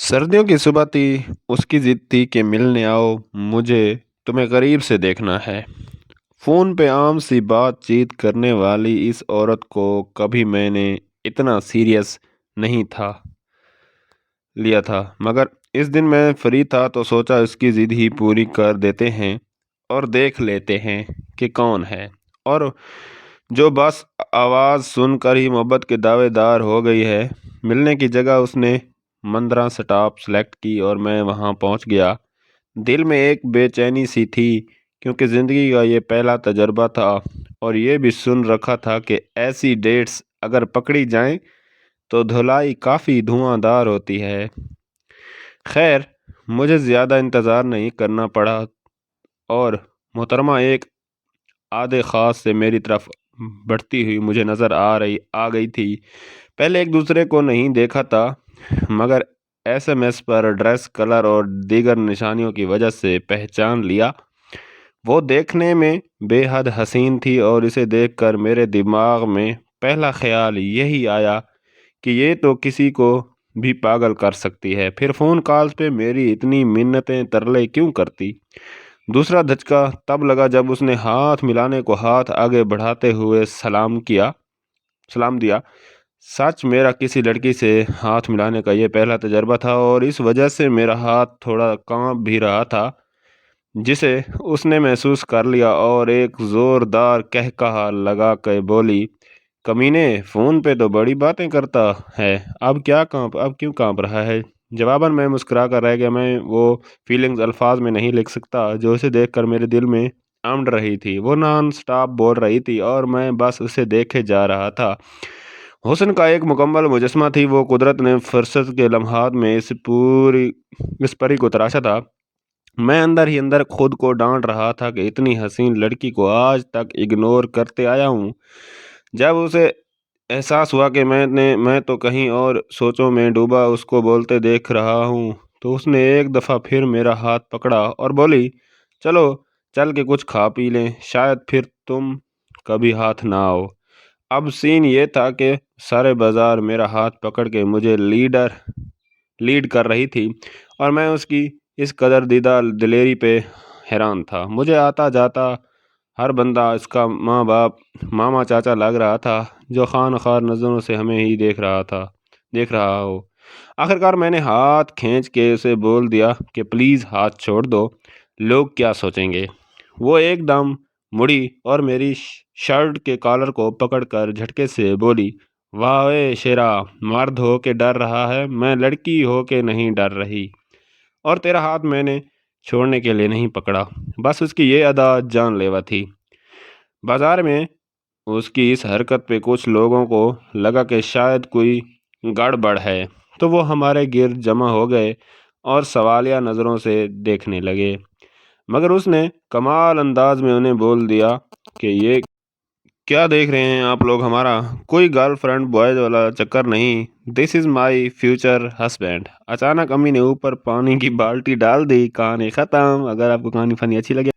सर्दियों की सुबह थी। उसकी जिद थी कि मिलने आओ, मुझे तुम्हें करीब से देखना है। फोन पे आम सी बातचीत करने वाली इस औरत को कभी मैंने इतना सीरियस नहीं था लिया था, मगर इस दिन मैं फ्री था तो सोचा इसकी जिद ही पूरी कर देते हैं और देख लेते हैं कि कौन है। और जो बस आवाज़ सुनकर ही मोहब्बत के दावेदार हो गई है। मिलने की जगह उसने मंदरा स्टॉप सेलेक्ट की और मैं वहां पहुंच गया। दिल में एक बेचैनी सी थी, क्योंकि ज़िंदगी का ये पहला तजर्बा था और ये भी सुन रखा था कि ऐसी डेट्स अगर पकड़ी जाएं तो धुलाई काफ़ी धुआंधार होती है। खैर, मुझे ज़्यादा इंतज़ार नहीं करना पड़ा और मोहतरमा एक आधे ख़ास से मेरी तरफ बढ़ती हुई मुझे नज़र आ गई थी। पहले एक दूसरे को नहीं देखा था, मगर एसएमएस पर ड्रेस कलर और दीगर निशानियों की वजह से पहचान लिया। वो देखने में बेहद हसीन थी और इसे देखकर मेरे दिमाग में पहला ख्याल यही आया कि ये तो किसी को भी पागल कर सकती है, फिर फ़ोन कॉल्स पे मेरी इतनी मिन्नतें तरले क्यों करती। दूसरा धचका तब लगा जब उसने हाथ मिलाने को हाथ आगे बढ़ाते हुए सलाम दिया। सच, मेरा किसी लड़की से हाथ मिलाने का ये पहला तजर्बा था और इस वजह से मेरा हाथ थोड़ा कांप भी रहा था, जिसे उसने महसूस कर लिया और एक ज़ोरदार कहकहा लगा के बोली, कमीने, फ़ोन पे तो बड़ी बातें करता है, अब क्यों कांप रहा है। जवाबन मैं मुस्कुरा कर रह गया। मैं वो फीलिंग्स अल्फाज में नहीं लिख सकता जो उसे देखकर मेरे दिल में अमड़ रही थी। वो नॉन स्टॉप बोल रही थी और मैं बस उसे देखे जा रहा था। हुस्न का एक मुकम्मल मुजस्मा थी वो। कुदरत ने फुर्सत के लम्हात में इस परी को तराशा था। मैं अंदर ही अंदर खुद को डांट रहा था कि इतनी हसीन लड़की को आज तक इग्नोर करते आया हूँ। जब उसे एहसास हुआ कि मैं तो कहीं और सोचों में डूबा उसको बोलते देख रहा हूँ, तो उसने एक दफ़ा फिर मेरा हाथ पकड़ा और बोली, चलो चल के कुछ खा पी लें, शायद फिर तुम कभी हाथ ना आओ। अब सीन ये था कि सारे बाजार मेरा हाथ पकड़ के मुझे लीड कर रही थी और मैं उसकी इस कदर दीदा दिलेरी पे हैरान था। मुझे आता जाता हर बंदा इसका माँ बाप, मामा, चाचा लग रहा था, जो खान खार नज़रों से हमें ही देख रहा हो। आखिरकार मैंने हाथ खींच के उसे बोल दिया कि प्लीज़ हाथ छोड़ दो, लोग क्या सोचेंगे। वो एकदम मुड़ी और मेरी शर्ट के कॉलर को पकड़कर झटके से बोली, वाह ए शेरा, मर्द हो के डर रहा है, मैं लड़की हो के नहीं डर रही। और तेरा हाथ मैंने छोड़ने के लिए नहीं पकड़ा। बस उसकी ये अदा जानलेवा थी। बाजार में उसकी इस हरकत पे कुछ लोगों को लगा कि शायद कोई गड़बड़ है, तो वो हमारे गिर्द जमा हो गए और सवालिया नज़रों से देखने लगे। मगर उसने कमाल अंदाज में उन्हें बोल दिया कि ये क्या देख रहे हैं आप लोग, हमारा कोई गर्लफ्रेंड बॉयज वाला चक्कर नहीं, this is my future husband. अचानक अम्मी ने ऊपर पानी की बाल्टी डाल दी। कहानी ख़त्म। अगर आपको कहानी फनी अच्छी लगे